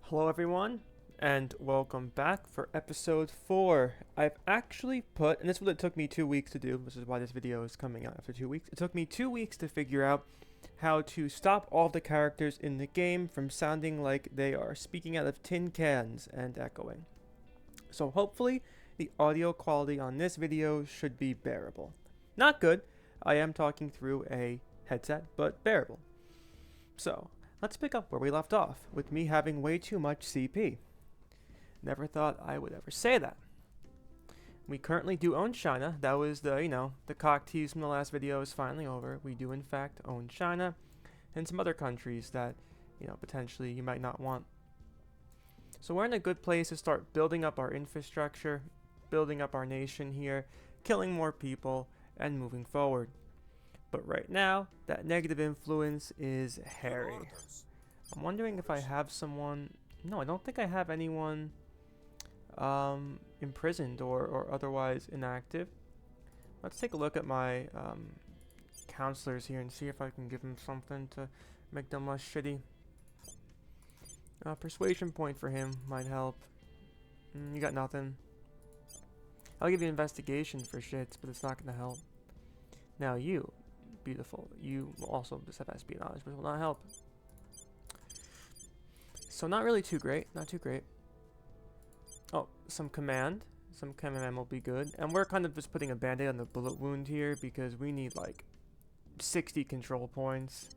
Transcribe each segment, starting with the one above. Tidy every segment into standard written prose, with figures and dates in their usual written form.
Hello everyone, and welcome back for episode 4. I've actually put, and this is what it took me 2 weeks to do, this is why this video is coming out after 2 weeks. It took me 2 weeks to figure out how to stop all the characters in the game from sounding like they are speaking out of tin cans and echoing. So hopefully the audio quality on this video should be bearable. Not good, I am talking through a headset, but bearable. So, let's pick up where we left off, with me having way too much CP. Never thought I would ever say that. We currently do own China. That was the cock tease from the last video is finally over. We do in fact own China and some other countries that, potentially you might not want. So we're in a good place to start building up our infrastructure, building up our nation here, killing more people, and moving forward. But right now, that negative influence is hairy. I'm wondering if I have someone... No, I don't think I have anyone imprisoned or otherwise inactive. Let's take a look at my counselors here and see if I can give them something to make them less shitty. Persuasion point for him might help. You got nothing. I'll give you investigation for shits, but it's not going to help. Now you... Beautiful. You also just have espionage, but will not help. So not really too great. Not too great. Oh, some command. Some command will be good. And we're kind of just putting a band-aid on the bullet wound here because we need like 60 control points.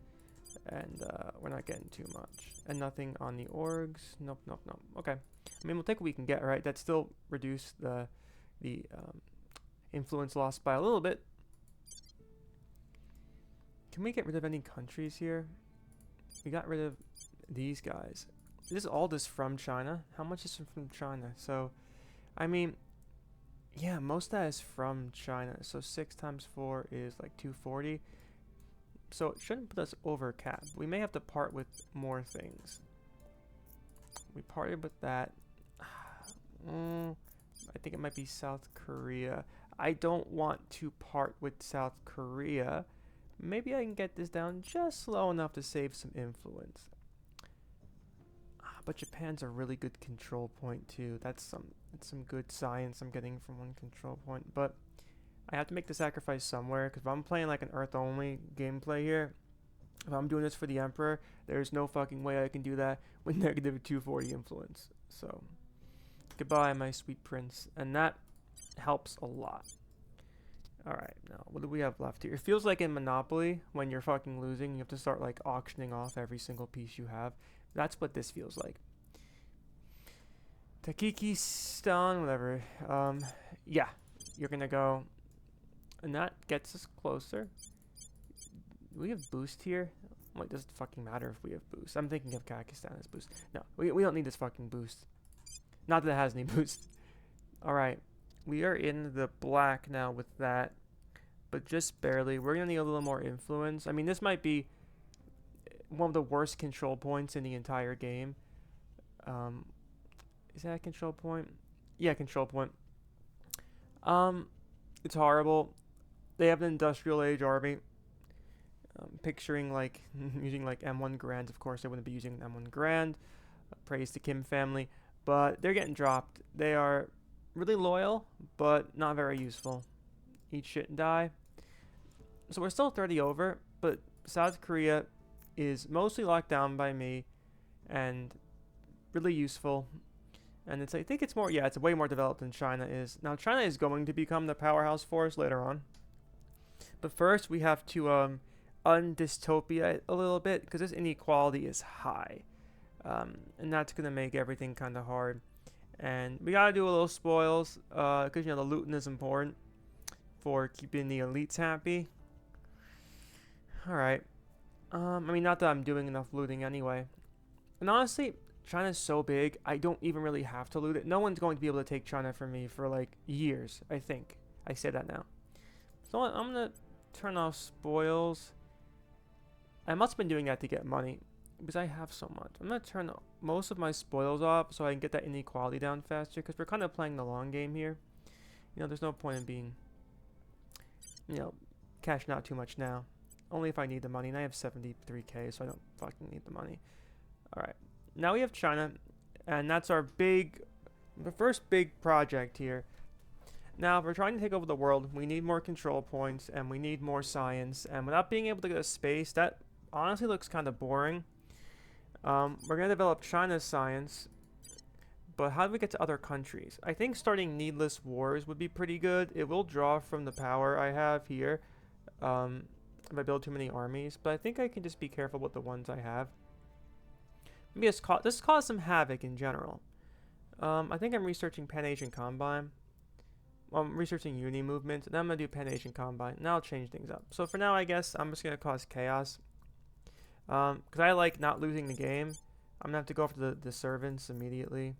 And we're not getting too much. And nothing on the orgs. Nope, nope, nope. Okay. I mean, we'll take what we can get, right? That still reduce the influence loss by a little bit. Can we get rid of any countries here? We got rid of these guys. This is all just from China. How much is from China? So, I mean, yeah, most of that is from China. So 6 times 4 is like 240. So it shouldn't put us over cap. We may have to part with more things. We parted with that. I think it might be South Korea. I don't want to part with South Korea. Maybe I can get this down just slow enough to save some influence. But Japan's a really good control point too. That's some good science I'm getting from one control point. But I have to make the sacrifice somewhere, because if I'm playing like an Earth-only gameplay here, if I'm doing this for the Emperor, there's no fucking way I can do that with negative 240 influence. So, goodbye, my sweet prince. And that helps a lot. Alright, now, what do we have left here? It feels like in Monopoly, when you're fucking losing, you have to start, like, auctioning off every single piece you have. That's what this feels like. Tajikistan, whatever. Yeah, you're gonna go. And that gets us closer. Do we have boost here? Like, does it fucking matter if we have boost? I'm thinking of Kazakhstan as boost. No, we don't need this fucking boost. Not that it has any boost. Alright. We are in the black now with that, but just barely. We're going to need a little more influence. I mean, this might be one of the worst control points in the entire game. Is that a control point? Yeah, control point. It's horrible. They have an industrial age army. Picturing like using like M1 Grand. Of course, they wouldn't be using M1 Grand. Praise the Kim family. But they're getting dropped. They are really loyal, but not very useful. Eat shit and die. So we're still 30 over, but South Korea is mostly locked down by me and really useful. And I think it's more, yeah, it's way more developed than China is. Now, China is going to become the powerhouse force later on. But first, we have to undystopia it a little bit, because this inequality is high. And that's going to make everything kind of hard. And we gotta do a little spoils, because, the looting is important for keeping the elites happy. Alright. I mean, not that I'm doing enough looting anyway. And honestly, China's so big, I don't even really have to loot it. No one's going to be able to take China from me for, like, years, I think. I say that now. So I'm gonna turn off spoils. I must have been doing that to get money, because I have so much. I'm going to turn most of my spoils off so I can get that inequality down faster, because we're kind of playing the long game here. There's no point in being, cashing out too much now. Only if I need the money, and I have 73k, so I don't fucking need the money. Alright, now we have China. And that's our the first big project here. Now, if we're trying to take over the world, we need more control points, and we need more science. And without being able to go to space, that honestly looks kind of boring. We're going to develop China's science, but how do we get to other countries? I think starting needless wars would be pretty good. It will draw from the power I have here if I build too many armies, but I think I can just be careful with the ones I have. Maybe let's cause some havoc in general. I think I'm researching Pan-Asian Combine. I'm researching uni movements, and then I'm going to do Pan-Asian Combine, and I'll change things up. So for now, I guess I'm just going to cause chaos. Because I like not losing the game. I'm going to have to go after the servants immediately.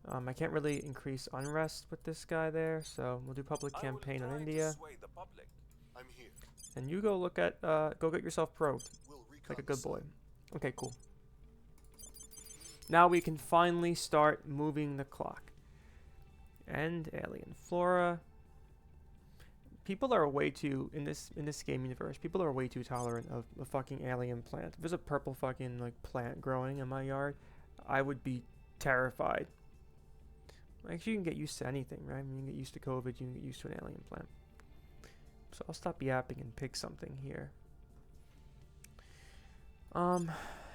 I can't really increase unrest with this guy there, so we'll do public campaign on India. And you go look at, go get yourself probed. Like a good boy. Okay, cool. Now we can finally start moving the clock. And alien flora. People are way too in this game universe. People are way too tolerant of a fucking alien plant. If there's a purple fucking like plant growing in my yard, I would be terrified. Actually, you can get used to anything, right? I mean, you can get used to COVID. You can get used to an alien plant. So I'll stop yapping and pick something here.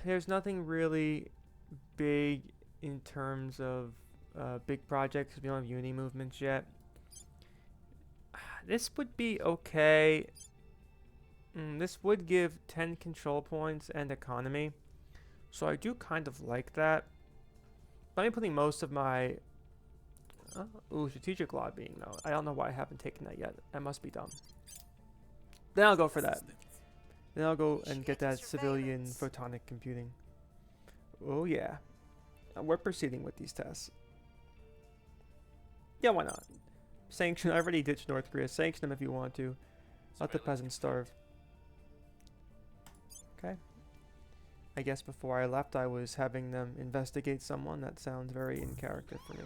There's nothing really big in terms of big projects. We don't have uni movements yet. This would be okay. This would give 10 control points and economy. So I do kind of like that. But I'm putting most of my... strategic lobbying though. I don't know why I haven't taken that yet. I must be dumb. Then I'll go for that. Then I'll go and get that civilian photonic computing. Oh yeah. We're proceeding with these tests. Yeah, why not? Sanction. I already ditched North Korea. Sanction them if you want to. Let the peasants starve. Okay. I guess before I left, I was having them investigate someone. That sounds very in character for me.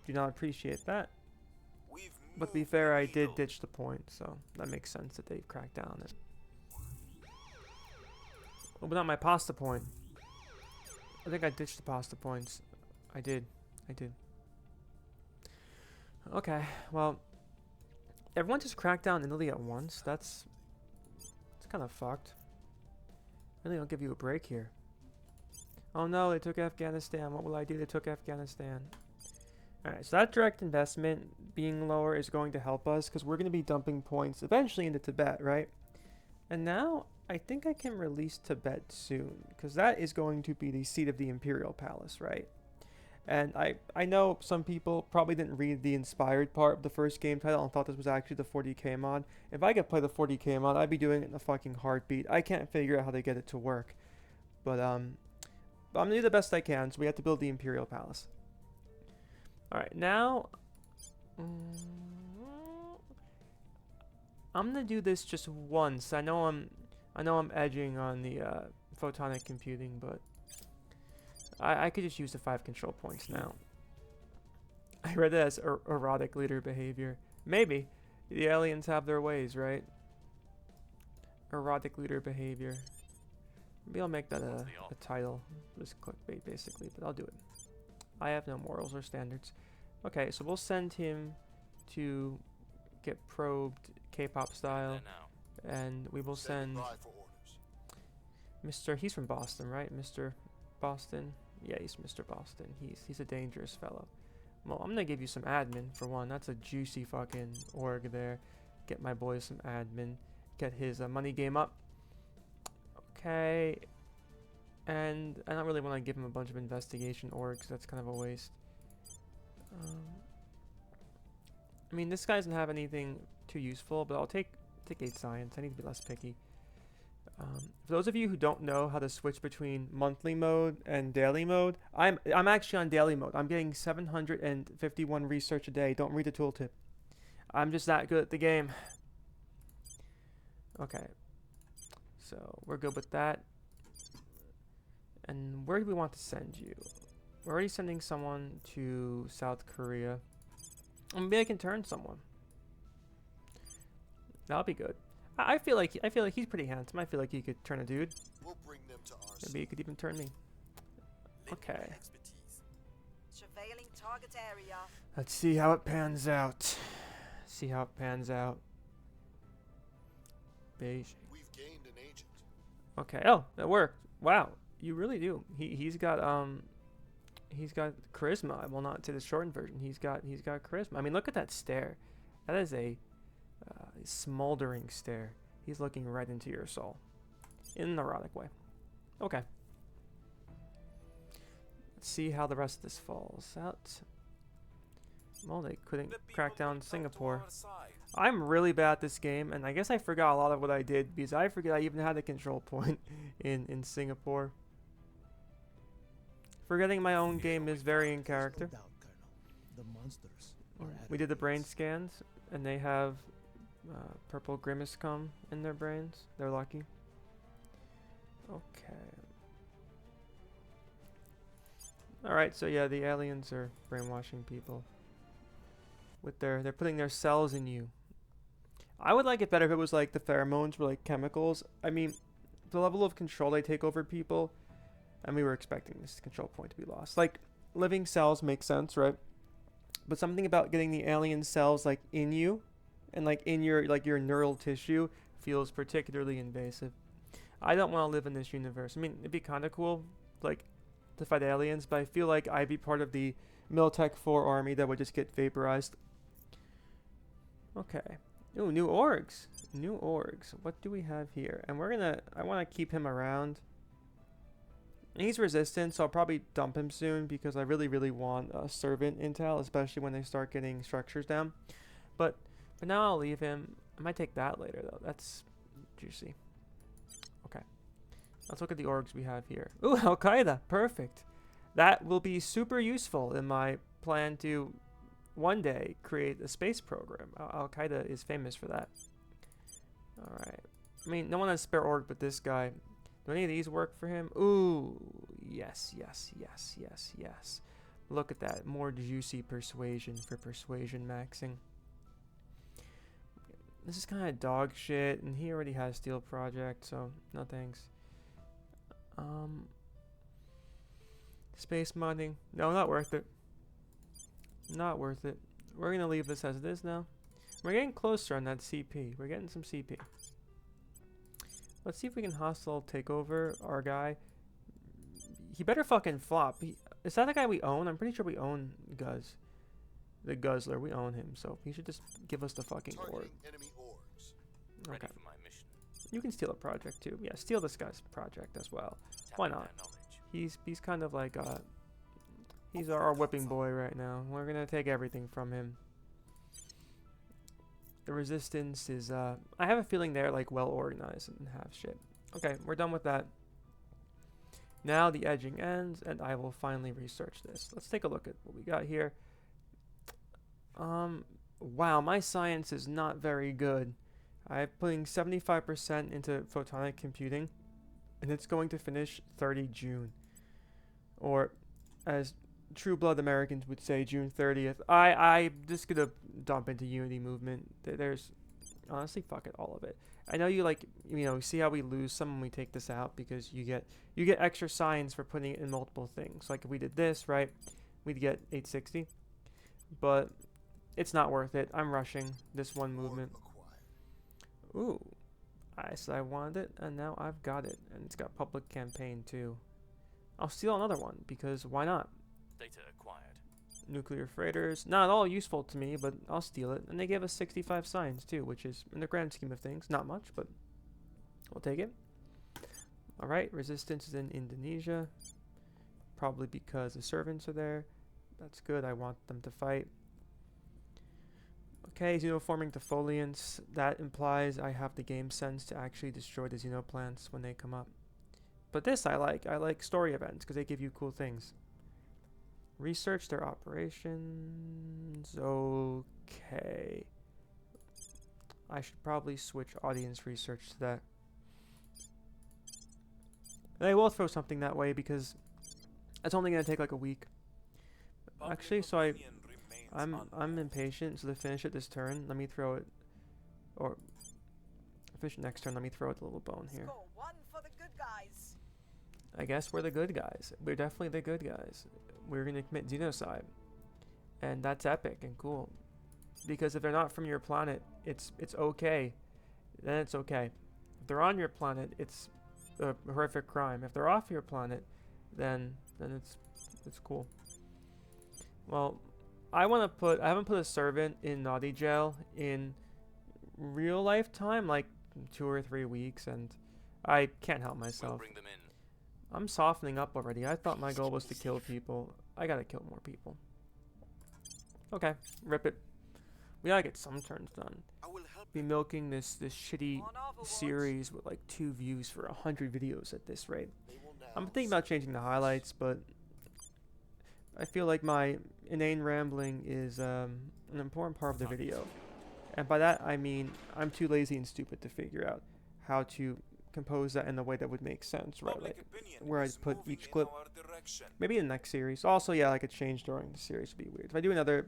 Do not appreciate that. But to be fair, I did ditch the point, so that makes sense that they've cracked down on it. Oh, but not my pasta point. I think I ditched the pasta points. I did. Okay, well, everyone just cracked down Italy at once. That's kind of fucked. Really don't give you a break here. Oh no, they took Afghanistan. What will I do? They took Afghanistan. Alright, so that direct investment being lower is going to help us because we're going to be dumping points eventually into Tibet, right? And now I think I can release Tibet soon because that is going to be the seat of the imperial palace, right? And I know some people probably didn't read the inspired part of the first game title and thought this was actually the 40k mod. If I could play the 40k mod, I'd be doing it in a fucking heartbeat. I can't figure out how to get it to work. But I'm going to do the best I can, so we have to build the imperial palace. Alright, now... I'm going to do this just once. I know I'm edging on the photonic computing, but... I could just use the 5 control points now. I read it as erotic leader behavior. Maybe. The aliens have their ways, right? Erotic leader behavior. Maybe I'll make that a title. Just clickbait, basically, but I'll do it. I have no morals or standards. Okay, so we'll send him to get probed K-pop style. And we will send... He's from Boston, right? Mr. Boston? Yeah, he's Mr. Boston. He's a dangerous fellow. Well, I'm gonna give you some admin for one. That's a juicy fucking org there. Get my boy some admin. Get his money game up. Okay. And I don't really want to give him a bunch of investigation orgs. That's kind of a waste. I mean, this guy doesn't have anything too useful, but I'll take 8 science. I need to be less picky. For those of you who don't know how to switch between monthly mode and daily mode, I'm actually on daily mode. I'm getting 751 research a day. Don't read the tooltip. I'm just that good at the game. Okay. So we're good with that. And where do we want to send you? We're already sending someone to South Korea. Maybe I can turn someone. That'll be good. I feel like he's pretty handsome. I feel like he could turn a dude. Maybe he could even turn me. Okay. Surveilling target area. Let's see how it pans out. See how it pans out. Beijing. We've gained an agent. Okay. Oh, that worked. Wow. You really do. He's got charisma. Well, not to the shortened version. He's got charisma. I mean, look at that stare. That is a smoldering stare. He's looking right into your soul, in an erotic way. Okay. Let's see how the rest of this falls out. Well, they couldn't crack down Singapore. I'm really bad at this game, and I guess I forgot a lot of what I did because I forget I even had a control point in Singapore. Forgetting my own game is very in character. We did the brain scans, and they have purple grimace cum in their brains. They're lucky. Okay. Alright, so yeah, the aliens are brainwashing people. They're putting their cells in you. I would like it better if it was like the pheromones were like chemicals. I mean, the level of control they take over people, and we were expecting this control point to be lost. Like, living cells make sense, right? But something about getting the alien cells like in you, and like in your neural tissue, feels particularly invasive. I don't want to live in this universe. I mean, it'd be kind of cool, like, to fight aliens, but I feel like I'd be part of the Militech 4 army that would just get vaporized. Okay. Ooh, new orgs. New orgs. What do we have here? And I want to keep him around. He's resistant, so I'll probably dump him soon because I really, really want a servant intel, especially when they start getting structures down. But for now, I'll leave him. I might take that later, though. That's juicy. Okay. Let's look at the orgs we have here. Ooh, Al-Qaeda. Perfect. That will be super useful in my plan to one day create a space program. Al-Qaeda is famous for that. Alright. I mean, no one has spare org but this guy. Do any of these work for him? Ooh, yes, yes, yes, yes, yes. Look at that. More juicy persuasion for persuasion maxing. This is kind of dog shit, and he already has Steel Project, so no thanks. Space mining. No, not worth it. Not worth it. We're going to leave this as it is now. We're getting closer on that CP. We're getting some CP. Let's see if we can hostile take over our guy. He better fucking flop. Is that the guy we own? I'm pretty sure we own Guz. The Guzzler. We own him. So he should just give us the fucking orb. Enemy orgs. Okay. Ready for my mission. You can steal a project too. Yeah, steal this guy's project as well. Why not? He's kind of like he's our whipping boy right now. We're gonna take everything from him. The resistance is I have a feeling they're like well organized and have shit. Okay, we're done with that. Now the edging ends, and I will finally research this. Let's take a look at what we got here. Wow, my science is not very good. I'm putting 75% into photonic computing, and it's going to finish 30 June. Or, as true blood Americans would say, June 30th. I'm just gonna dump into Unity movement. There's, honestly, fuck it, all of it. I know you see how we lose some when we take this out because you get extra science for putting it in multiple things. Like if we did this, right, we'd get 860. But it's not worth it. I'm rushing this one movement. Ooh, I said I wanted it, and now I've got it, and it's got public campaign too. I'll steal another one because why not? Data acquired. Nuclear freighters, not at all useful to me, but I'll steal it. And they gave us 65 science too, which is, in the grand scheme of things, not much, but we'll take it. Alright, resistance is in Indonesia. Probably because the servants are there. That's good, I want them to fight. Okay, xenoforming defoliants. That implies I have the game sense to actually destroy the xenoplants when they come up. But this I like. I like story events because they give you cool things. Research their operations. Okay. I should probably switch audience research to that. And I will throw something that way because it's only going to take like a week. Actually, so I'm impatient, so to finish it this turn, let me throw it, or finish it next turn, let me throw it a little bone here. Score one for the good guys. I guess we're the good guys. We're definitely the good guys. we're gonna commit genocide, and that's epic and cool. Because if they're not from your planet, it's okay. Then it's okay. If they're on your planet, it's a horrific crime. If they're off your planet, then it's cool. Well, I haven't put a servant in naughty jail in real life time, like 2 or 3 weeks, and I can't help myself. I'm softening up already. I thought my goal was to kill people. I gotta kill more people. Okay, rip it. We gotta get some turns done. Be milking this shitty series with like 2 views for 100 videos at this rate. I'm thinking about changing the highlights, but I feel like my inane rambling is an important part of the video. And by that I mean I'm too lazy and stupid to figure out how to compose that in a way that would make sense, right? Like where I'd put each clip. Maybe in the next series. Also, yeah, like a change during the series would be weird. If I do another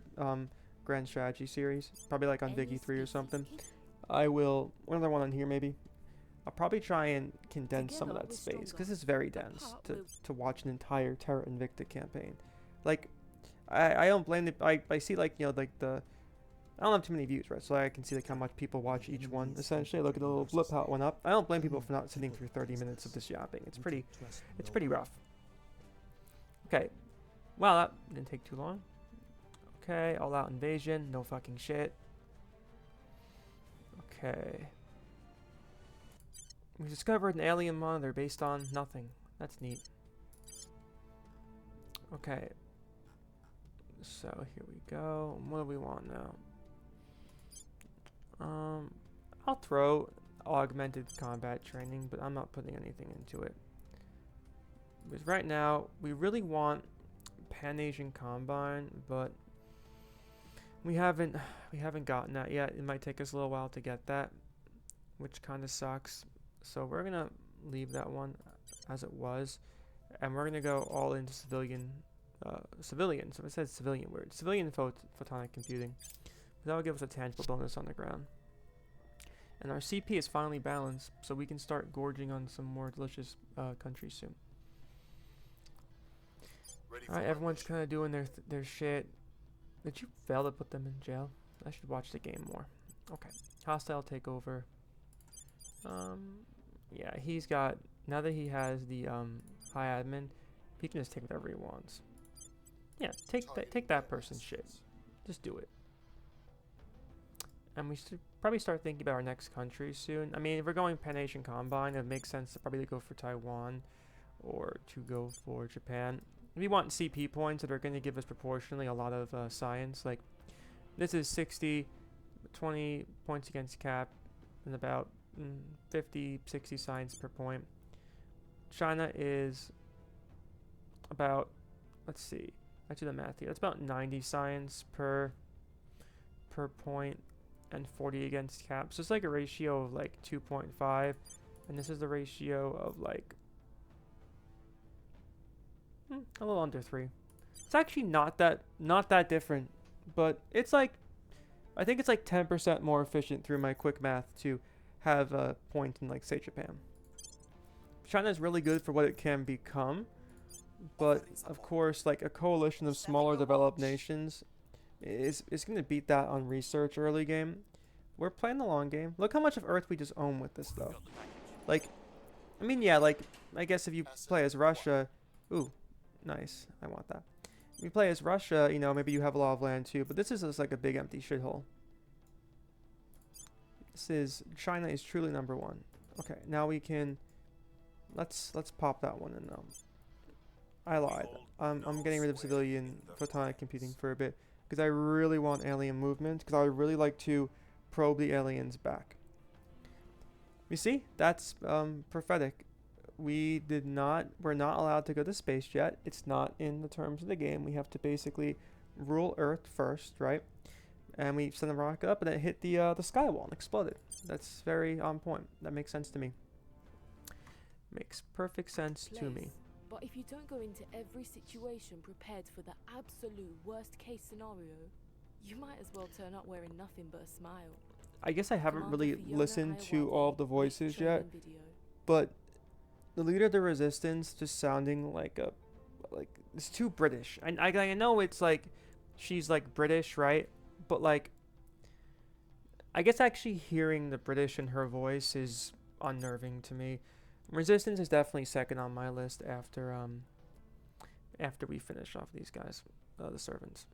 grand strategy series, probably like on Digi 3 or something, I will, another one on here maybe. I'll probably try and condense some of that space, because it's very dense to watch an entire Terra Invicta campaign. Like, I don't blame it. I see, like, you know, like I don't have too many views, right? So I can see like how much people watch each one. Essentially, look at the little blip how it went up. I don't blame people for not sitting through 30 minutes of this yapping. It's pretty rough. Okay, wow, that didn't take too long. Okay, all out invasion, no fucking shit. Okay. We discovered an alien monitor based on nothing. That's neat. Okay. So here we go. What do we want now? I'll throw augmented combat training, but I'm not putting anything into it. Because right now, we really want Pan-Asian Combine, but we haven't gotten that yet. It might take us a little while to get that, which kind of sucks. So we're gonna leave that one as it was, and we're gonna go all into civilian. Civilian. So it says civilian word. Civilian photonic computing. That will give us a tangible bonus on the ground. And our CP is finally balanced, so we can start gorging on some more delicious countries soon. Alright, everyone's kind of doing their shit. Did you fail to put them in jail? I should watch the game more. Okay. Hostile takeover. Yeah, he's got, now that he has the high admin, he can just take whatever he wants. Yeah, take that person's shit. Just do it. And we should probably start thinking about our next country soon. I mean, if we're going Pan-Asian Combine, it makes sense to probably go for Taiwan or to go for Japan. We want CP points that are going to give us proportionally a lot of science. Like, this is 60, 20 points against cap, and about 50, 60 science per point. China is about, let's see, I do the math here. That's about 90 science per point and 40 against cap. So it's like a ratio of like 2.5, and this is the ratio of like a little under 3. It's actually not that different, but it's like, I think it's like 10% more efficient through my quick math to have a point in, like, say, Japan. China is really good for what it can become, but of course, like, a coalition of smaller developed nations is going to beat that on research early game. We're playing the long game. Look how much of Earth we just own with this stuff. Like, I mean, yeah, like, I guess if you play as Russia, ooh, nice, I want that. If you play as Russia, you know, maybe you have a lot of land too, but this is just like a big empty shithole. China is truly number one. Okay, now we can, let's pop that one in though. I lied. I'm getting rid of civilian photonic computing for a bit because I really want alien movement, because I would really like to probe the aliens back. You see, that's prophetic. We're not allowed to go to space yet. It's not in the terms of the game. We have to basically rule Earth first, right? And we send a rocket up, and it hit the sky wall and exploded. That's very on point. That makes sense to me. Makes perfect sense to me. But if you don't go into every situation prepared for the absolute worst case scenario, you might as well turn up wearing nothing but a smile. I guess I haven't really listened to all of the voices yet, but the leader of the resistance just sounding like like it's too British. I know it's like she's like British, right? But like I guess actually hearing the British in her voice is unnerving to me. Resistance is definitely second on my list after we finish off these guys, the servants.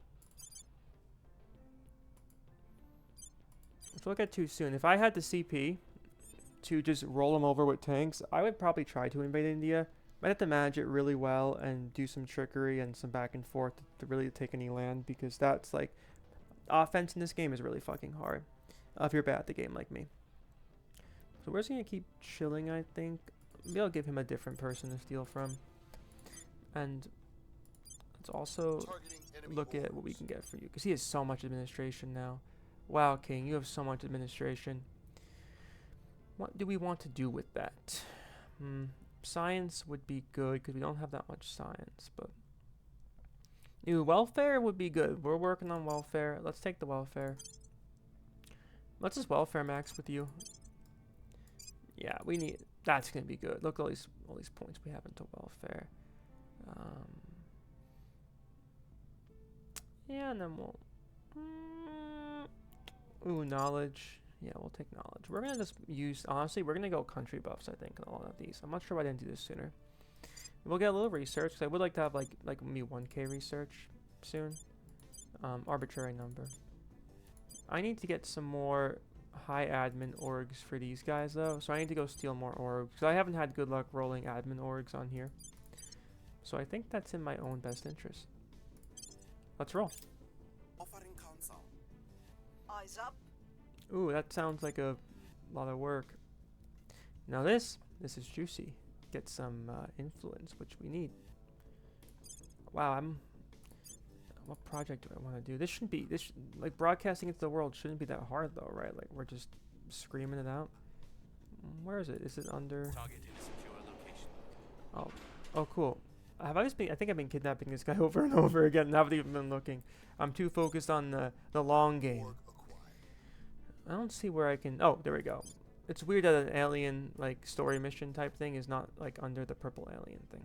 Let's look at too soon. If I had the CP to just roll them over with tanks, I would probably try to invade India. I'd have to manage it really well and do some trickery and some back and forth to really take any land, because that's like offense in this game is really fucking hard if you're bad at the game like me. So we're just gonna keep chilling, I think. Maybe I'll give him a different person to steal from, and let's also look at what we can get for you, because he has so much administration now. Wow, King, you have so much administration. What do we want to do with that? Science would be good, because we don't have that much science, but new welfare would be good. We're working on welfare. Let's take the welfare. Let's just welfare max with you. Yeah, we need. That's gonna be good. Look at all these points we have into welfare. Yeah, and then we'll. Ooh, knowledge. Yeah, we'll take knowledge. We're gonna just use. Honestly, we're gonna go country buffs, I think, on all of these. I'm not sure why I didn't do this sooner. We'll get a little research, because I would like to have like maybe 1K research soon. Arbitrary number. I need to get some more high admin orgs for these guys though, so I need to go steal more orgs, because I haven't had good luck rolling admin orgs on here. So I think that's in my own best interest. Let's roll. Offering counsel. Eyes up. Ooh, that sounds like a lot of work. Now this is juicy. Get some influence, which we need. Wow, what project do I want to do? This shouldn't be, like broadcasting it to the world shouldn't be that hard though, right? Like we're just screaming it out. Where is it? Is it under? Target in a secure location. Oh, cool. I think I've been kidnapping this guy over and over again. I haven't even been looking. I'm too focused on the long game. I don't see where I can. Oh, there we go. It's weird that an alien like story mission type thing is not like under the purple alien thing.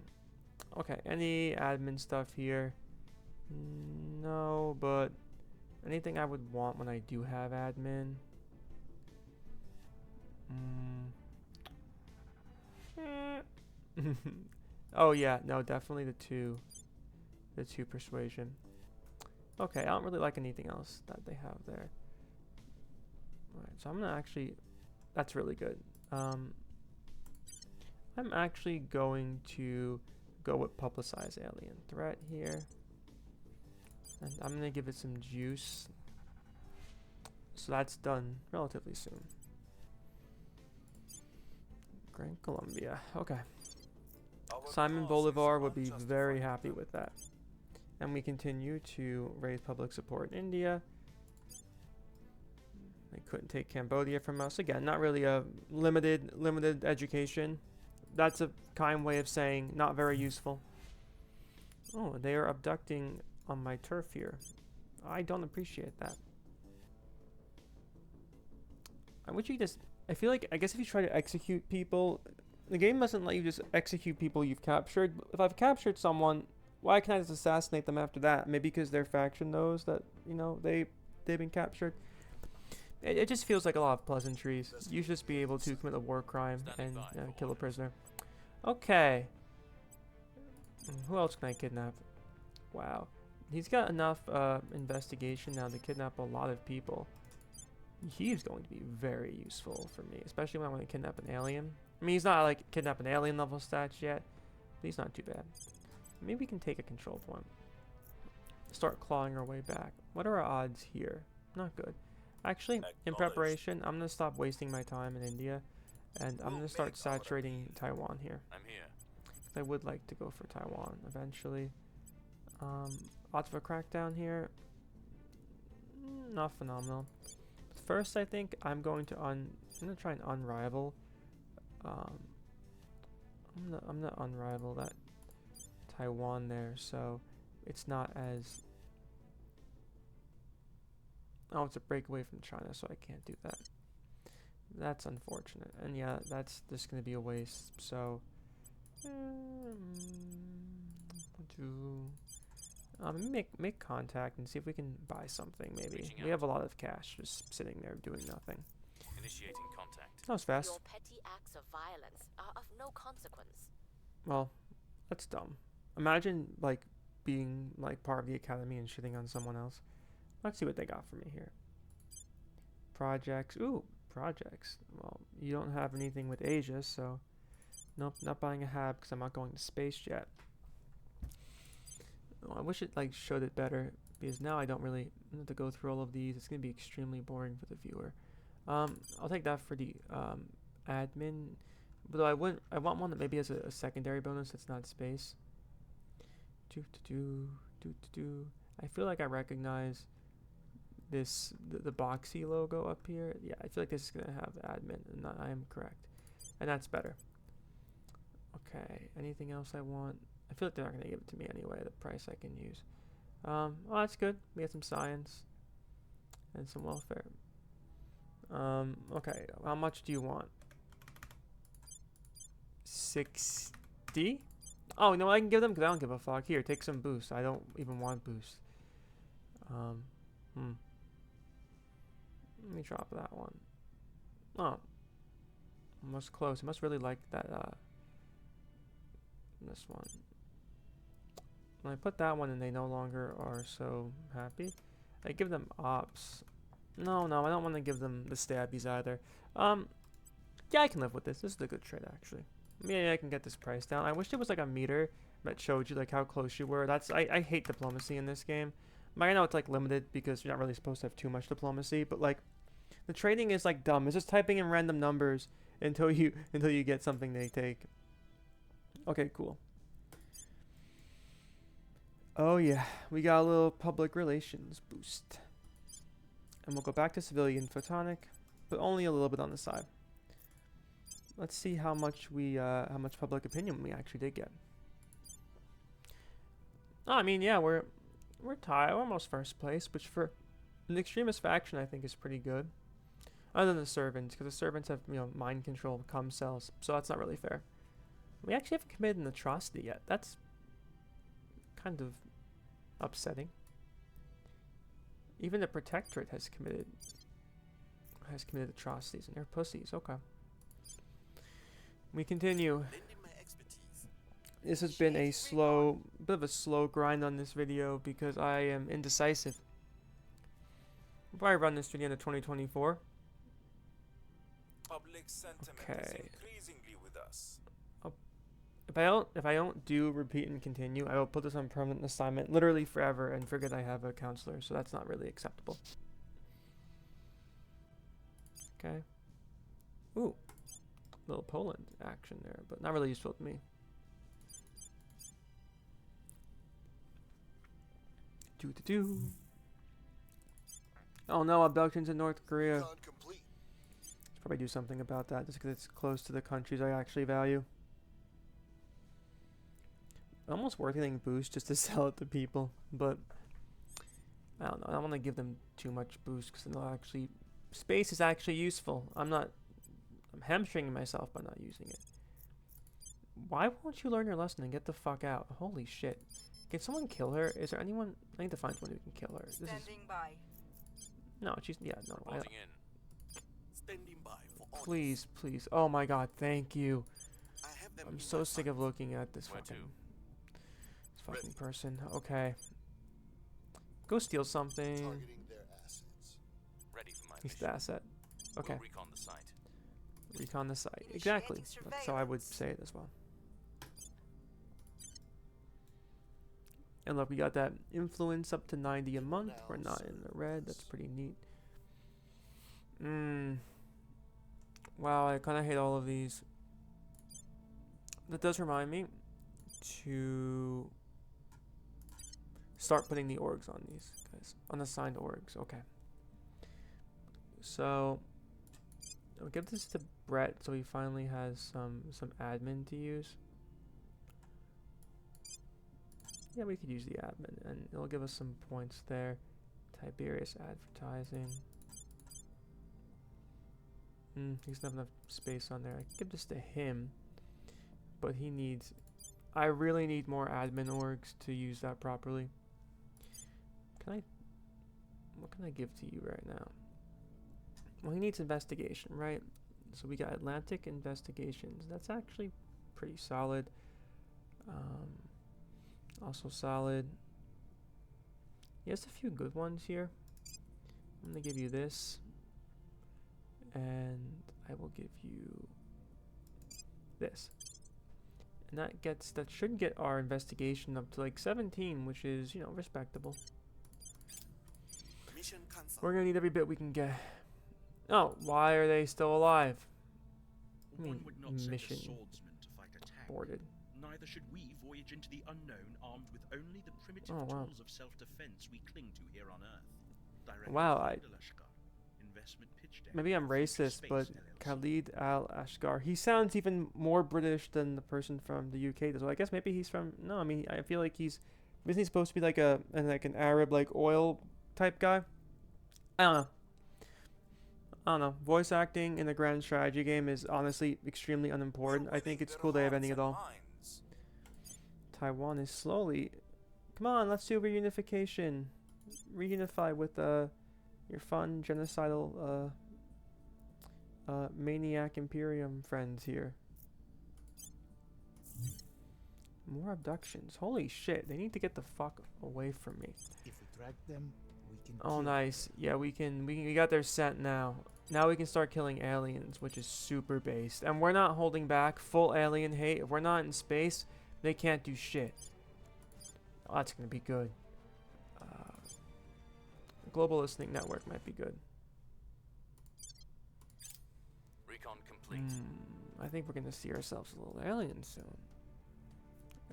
Okay, any admin stuff here? No, but anything I would want when I do have admin. Oh yeah, no, definitely the two persuasion. Okay, I don't really like anything else that they have there. Alright, so I'm gonna actually, that's really good. I'm actually going to go with publicize alien threat here. And I'm gonna give it some juice. So that's done relatively soon. Grand Columbia, okay. Simon Bolivar would be very happy with that. And we continue to raise public support in India. They couldn't take Cambodia from us. Again, not really a limited education. That's a kind way of saying not very useful. Oh, they are abducting on my turf here. I don't appreciate that. I wish you just, I feel like, I guess if you try to execute people, the game doesn't let you just execute people you've captured. If I've captured someone, why can't I just assassinate them after that? Maybe because their faction knows that, you know, they've been captured. It just feels like a lot of pleasantries. You should just be able to commit a war crime and kill a prisoner. Okay. Who else can I kidnap? Wow. He's got enough investigation now to kidnap a lot of people. He's going to be very useful for me, especially when I want to kidnap an alien. I mean, he's not like kidnap an alien level stats yet, but he's not too bad. Maybe we can take a control point. Start clawing our way back. What are our odds here? Not good. Actually, in preparation, I'm going to stop wasting my time in India, and I'm going to start saturating Taiwan here. I'm here. I would like to go for Taiwan eventually. Odds of a crackdown here, not phenomenal. First, I think I'm going to try and unrival. I'm gonna unrival that Taiwan there, so it's not as. Oh, it's a breakaway from China, so I can't do that. That's unfortunate, and yeah, that's just gonna be a waste. So, what Make contact and see if we can buy something. Maybe Reaching we out. have a lot of cash just sitting there doing nothing. Initiating contact. That was fast. Your petty acts of violence are of no consequence. Well, that's dumb. Imagine like being like part of the academy and shitting on someone else. Let's see what they got for me here. Projects. Ooh, projects. Well, you don't have anything with Asia, so nope, not buying a hab because I'm not going to space yet. Oh, I wish it like showed it better because now I don't really have to go through all of these. It's gonna be extremely boring for the viewer. I'll take that for the admin. But I want one that maybe has a secondary bonus that's not space. I feel like I recognize this the boxy logo up here. Yeah, I feel like this is gonna have admin, and I am correct, and that's better. Okay, anything else I want? I feel like they're not gonna give it to me anyway. The price I can use. Oh, that's good. We have some science and some welfare. Okay, how much do you want? 60? Oh, you know what I can give them? Because I don't give a fuck. Here, take some boost. I don't even want boost. Let me drop that one. Oh. Almost close. I must really like that, this one. When I put that one and they no longer are so happy, I give them ops. No, I don't want to give them the stabbies either. Yeah, I can live with this. This is a good trade, actually. Yeah, I can get this price down. I wish there was like a meter that showed you like how close you were. I hate diplomacy in this game. But I know it's like limited because you're not really supposed to have too much diplomacy, but like the trading is like dumb. It's just typing in random numbers until you get something they take. Okay, cool. Oh yeah, we got a little public relations boost. And we'll go back to civilian photonic, but only a little bit on the side. Let's see how much public opinion we actually did get. Oh, I mean, yeah, we're tied. We're almost first place, which for an extremist faction I think is pretty good. Other than the servants, because the servants have mind control, cum cells, so that's not really fair. We actually haven't committed an atrocity yet. That's kind of upsetting. Even the protectorate has committed atrocities, and they're pussies. Okay. We continue. Lending my expertise. This has been a bit of a slow grind on this video because I am indecisive. I'll probably run this video into 2024. Public sentiment Okay. is increasingly with us. If I don't do repeat and continue, I will put this on permanent assignment literally forever and forget I have a counselor, so that's not really acceptable. Okay. Ooh. Little Poland action there, but not really useful to me. Oh no, abductions in North Korea. Con complete. Should probably do something about that just because it's close to the countries I actually value. Almost worth getting boost just to sell it to people, but I don't know. I don't want to give them too much boost because they'll actually space is actually useful. I'm hamstringing myself by not using it. Why won't you learn your lesson and get the fuck out? Holy shit. Can someone kill her? Is there anyone? I need to find someone who can kill her. This is by. no, she's no. Reporting in. Standing by for orders. Please. Oh my god, thank you. I have them I'm in so my sick of sights. looking at this Where fucking Ready. person. Okay. Go steal something. Targeting their assets. Ready for my He's mission. the asset. Okay. We'll recon the site. Recon the site. Initiating Exactly. That's how I would surveillance. say it as well. And look, we got that influence up to 90 a month. We're not in the red. That's pretty neat. Wow, I kind of hate all of these. That does remind me to start putting the orgs on these guys. Unassigned orgs. Okay. So I'll give this to Brett so he finally has some admin to use. Yeah, we could use the admin and it'll give us some points there. Tiberius advertising. He doesn't have enough space on there. I could give this to him, but he needs I really need more admin orgs to use that properly. What can I give to you right now? Well, he needs investigation, right? So we got Atlantic investigations. That's actually pretty solid. Also solid. He has a few good ones here. I'm gonna give you this, and I will give you this. And that should get our investigation up to like 17, which is, you know, respectable. Mission cancelled. We're gonna need every bit we can get. Oh, why are they still alive? I mean, One would not send a mission swordsman to fight a tank. boarded. Neither should we voyage into the unknown armed with only the primitive Oh, wow. tools of self-defense we cling to here on Earth. Director Wow, Khalid Al-Ashqar, investment pitch deck, Maybe I'm Future racist, Space but LLC. Khalid Al-Ashqar, he sounds even more British than the person from the UK does. Well, I guess maybe he's from, no, I mean, I feel like isn't he supposed to be like an Arab, like, oil type guy? I don't know. Voice acting in the grand strategy game is honestly extremely unimportant. I think it's cool they have any at all. Taiwan is slowly, come on, let's do reunification. Reunify with, your fun genocidal, maniac imperium friends here. More abductions. Holy shit, they need to get the fuck away from me. If we track them, we can Oh, kill nice. Yeah, we got their scent now. Now we can start killing aliens, which is super based. And we're not holding back. Full alien hate. If we're not in space, they can't do shit. Oh, that's gonna be good. Global listening network might be good. Recon complete. I think we're gonna see ourselves a little alien soon.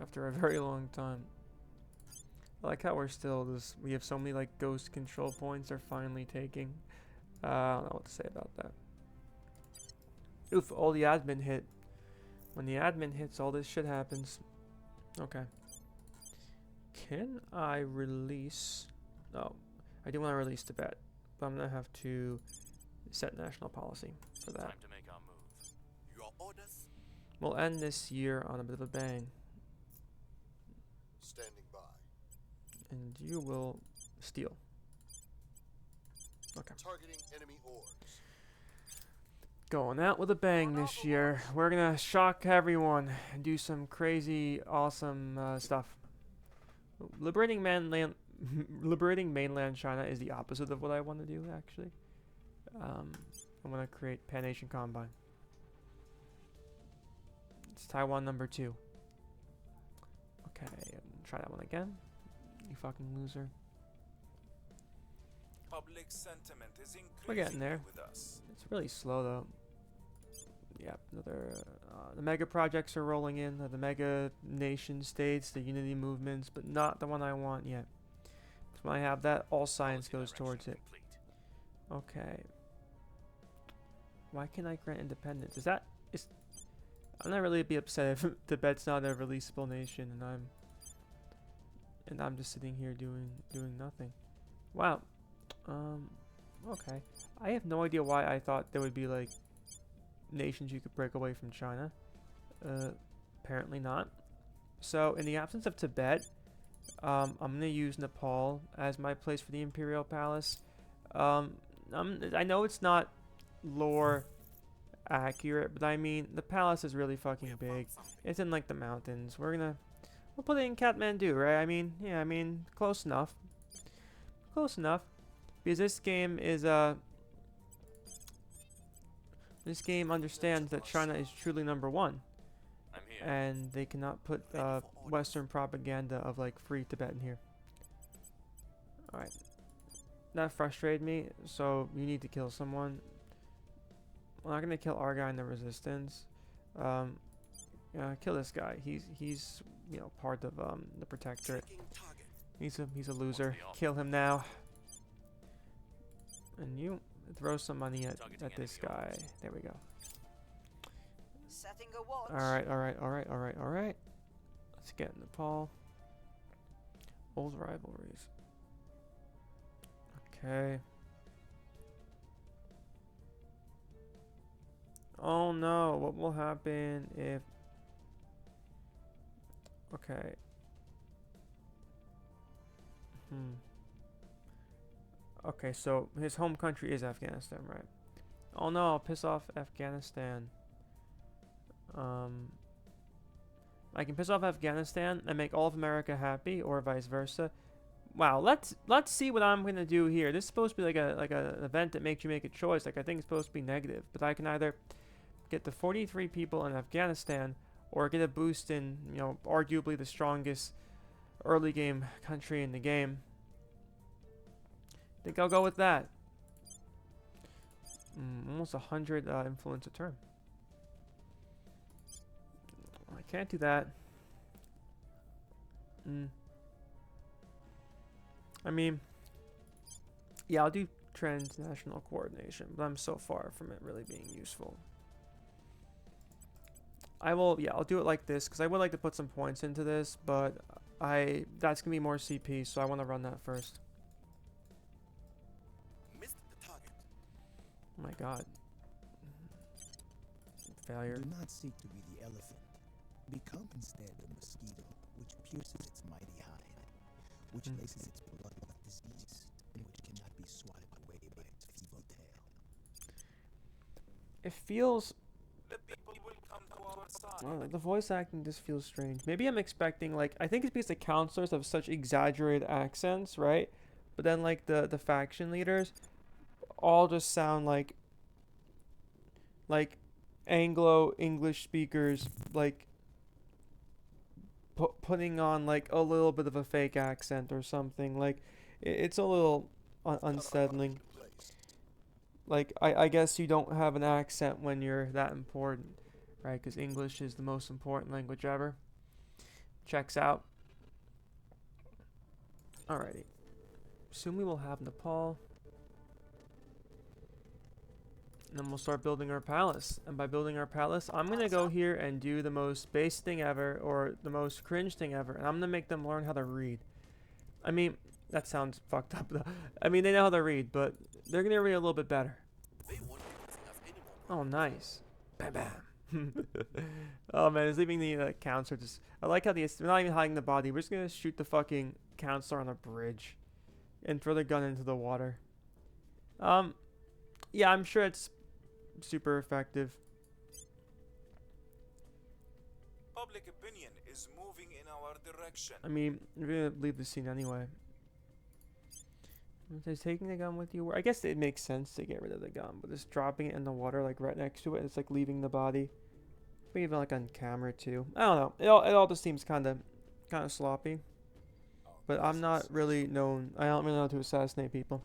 After a very long time. I like how we have so many like ghost control points are finally taking. I don't know what to say about that. Oof, all the admin hit. When the admin hits, all this shit happens. Okay. Can I release... Oh, I do want to release Tibet, but I'm going to have to set national policy for that. Time to make our move. Your orders? We'll end this year on a bit of a bang. Standing by. And you will steal. Okay. Targeting enemy orbs. Going out with a bang this year. We're gonna shock everyone and do some crazy, awesome stuff. Liberating mainland China is the opposite of what I want to do, actually. I want to create Pan-Asian Combine. It's Taiwan number 2. Okay, try that one again. You fucking loser. Public sentiment is We're getting there. with us. It's really slow though. Yep, another. The mega projects are rolling in. The mega nation states, the unity movements, but not the one I want yet. So when I have that, all science Policy goes towards it. complete. Okay. Why can't I grant independence? I'm not really be upset if Tibet's not a releasable nation and I'm just sitting here doing nothing. Wow. Okay. I have no idea why I thought there would be like nations you could break away from China. Apparently not. So in the absence of Tibet, I'm gonna use Nepal as my place for the Imperial Palace. I know it's not lore accurate, but I mean the palace is really fucking big. It's in like the mountains. We'll put it in Kathmandu, right? I mean close enough. Close enough. Because this game is this game understands that China is truly number 1. I'm here. And they cannot put Western propaganda of like free Tibet in here. Alright. That frustrated me, so you need to kill someone. I'm not gonna kill our guy in the resistance. Kill this guy. He's you know part of the protectorate. He's a loser. Kill him now. And you throw some money at this guy. There we go. Setting a watch. Alright. Let's get Nepal. Old rivalries. Okay. Oh no, what will happen if... Okay. Okay, so his home country is Afghanistan, right? Oh no, I'll piss off Afghanistan. I can piss off Afghanistan and make all of America happy, or vice versa. Wow, let's see what I'm gonna do here. This is supposed to be like an event that makes you make a choice. Like I think it's supposed to be negative, but I can either get the 43 people in Afghanistan, or get a boost in, you know, arguably the strongest early game country in the game. I think I'll go with that. Almost 100 influence a turn. I can't do that. I mean, yeah, I'll do transnational coordination, but I'm so far from it really being useful. I'll do it like this, because I would like to put some points into this, but that's going to be more CP, so I want to run that first. Missed the target. Oh my god. Failure. Do not seek to be the elephant. Become instead a mosquito, which pierces its mighty hide, which laces its blood with disease, and which cannot be swatted away by its feeble tail. It feels... The people will come to our side. Well, the voice acting just feels strange. Maybe I'm expecting, like, I think it's because the counselors have such exaggerated accents, right? But then, like, the faction leaders all just sound like Anglo-English speakers, like, putting on, like, a little bit of a fake accent or something. Like, it's a little unsettling. Like, I guess you don't have an accent when you're that important, right? Because English is the most important language ever. Checks out. Alrighty. Soon we will have Nepal. And then we'll start building our palace. And by building our palace, I'm going to go here and do the most base thing ever, or the most cringe thing ever. And I'm going to make them learn how to read. I mean, that sounds fucked up though. I mean, they know how to read, but they're going to read a little bit better. They won't be able to have any more. Oh, nice. Bam, bam. Oh, man, it's leaving the counselor just... I like how they're not even hiding the body. We're just going to shoot the fucking counselor on a bridge and throw the gun into the water. Yeah, I'm sure it's super effective. Public opinion is moving in our direction. I mean, you're going to leave the scene anyway. Is taking the gun with you? I guess it makes sense to get rid of the gun, but just dropping it in the water, like right next to it, it's like leaving the body. Maybe even like on camera too. I don't know. It all just seems kind of sloppy. But I'm not really known. I don't really know how to assassinate people.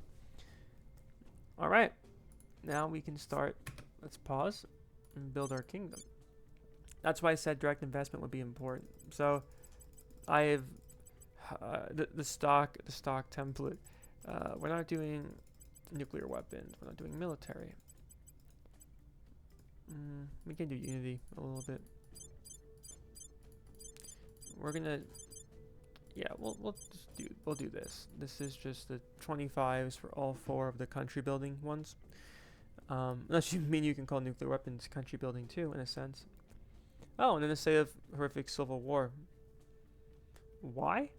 All right, now we can start. Let's pause and build our kingdom. That's why I said direct investment would be important. So I have the stock template. We're not doing nuclear weapons. We're not doing military. We can do unity a little bit. We're gonna, yeah, we'll do this. This is just the 25s for all 4 of the country building ones. Unless you mean you can call nuclear weapons country building too, in a sense. Oh, and in a state of horrific civil war. Why?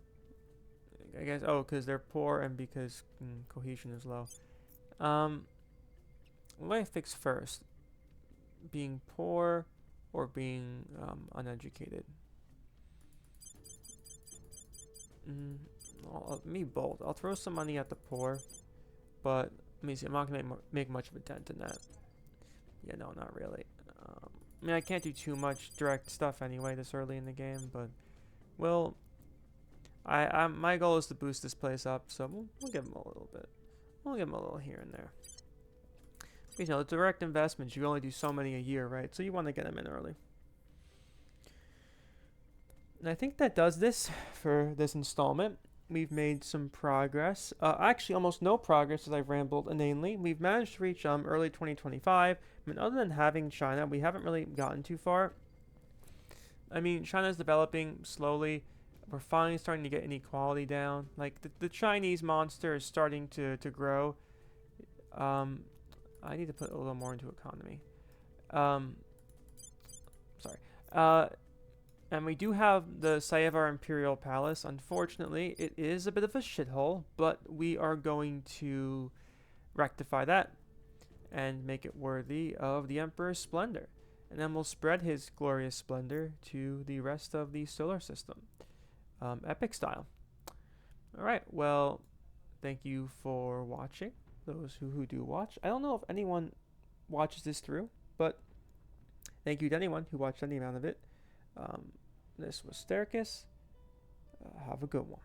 I guess, because they're poor and because cohesion is low. What do I fix first? Being poor or being uneducated? Me both. I'll throw some money at the poor, but let me see. I'm not gonna make much of a dent in that. Yeah, no, not really. I mean, I can't do too much direct stuff anyway this early in the game, but well. My goal is to boost this place up, so we'll give them a little bit. We'll give them a little here and there. But, you know, direct investments, you only do so many a year, right? So you want to get them in early. And I think that does this for this installment. We've made some progress. Actually, almost no progress as I've rambled inanely. We've managed to reach early 2025. I mean, other than having China, we haven't really gotten too far. I mean, China's developing slowly. We're finally starting to get inequality down. Like, the Chinese monster is starting to grow. I need to put a little more into economy. Sorry. And we do have the Sayevar Imperial Palace. Unfortunately, it is a bit of a shithole, but we are going to rectify that and make it worthy of the Emperor's splendor. And then we'll spread his glorious splendor to the rest of the solar system. Epic style. Alright, well, thank you for watching. Those who do watch. I don't know if anyone watches this through, but thank you to anyone who watched any amount of it. This was Sterkis. Have a good one.